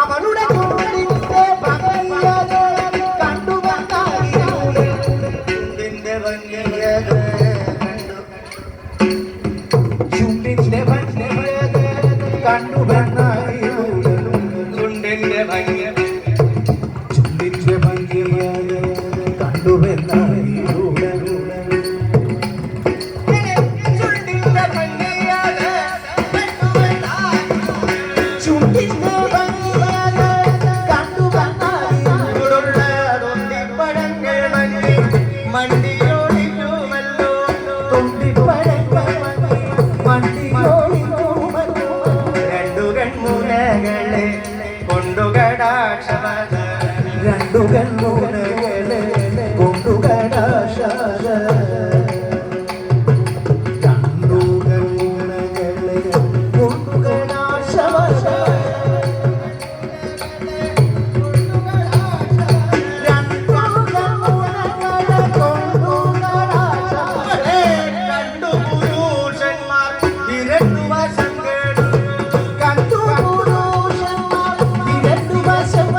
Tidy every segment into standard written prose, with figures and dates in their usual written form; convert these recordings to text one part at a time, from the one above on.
അവളുടെ കൂടിന്റെ ഭംഗിയത് കണ്ടു ചുണ്ടിന്റെ ഭംഗിയത് ചുണ്ടിന്റെ ഭംഗിയത് കണ്ടു ചുണ്ടിന്റെ ഭംഗിയത് ചുണ്ടിന്റെ ഭംഗിയത് കണ്ടു രണ്ടുകൻ മൂലകളെ കൊണ്ടുകടാശാല രണ്ടുകൻ മൂലകളെ കൊണ്ടുകടാശാല രണ്ടുകൻ മൂലകളെ കൊണ്ടുകടാശാല കണ്ടു പുരുഷന്മാർ ഇരട്ടു വശം കേട്ടു കണ്ടു പുരുഷന്മാർ ഇരട്ടു വശം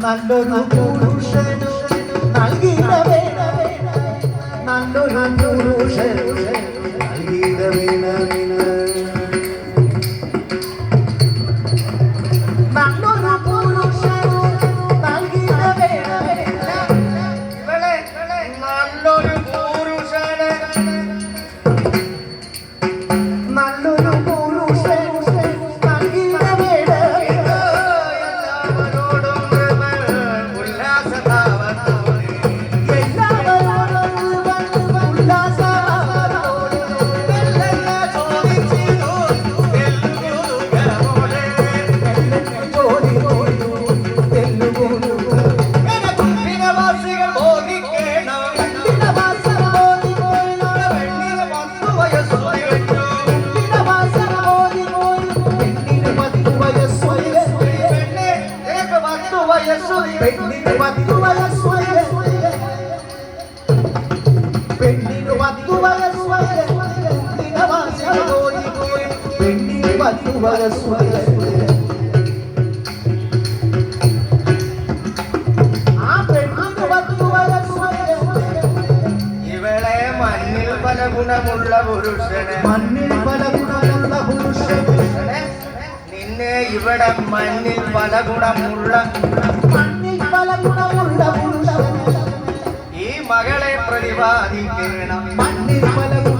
നല്ലൊരു പുരുഷൻ നൽകിയ നല്ലൊരു പുരുഷൻ നൽകിയ നല്ലൊരു പുരുഷൻ നൽകിയ ഇവളെ നല്ലൊരു പുരുഷന് നല്ലൊരു പെണ്ണിന് 10 വയസ്സുവരെ പെണ്ണിന് 10 വയസ്സുവരെ പെണ്ണിന് 10 വയസ്സുവരെ ആ പെണ്ണിന് 10 വയസ്സുവരെ ഇവളെ മണ്ണിൽ പല ഗുണമുള്ള പുരുഷനെ മണ്ണിൽ പല ഗുണമുള്ള പുരുഷനെ നിന്നെ ഇവിടെ മണ്ണിൽ പല ഗുണമുള്ള ഈ മകളെ പ്രതിപാദിക്കണം മണ്ണിൽ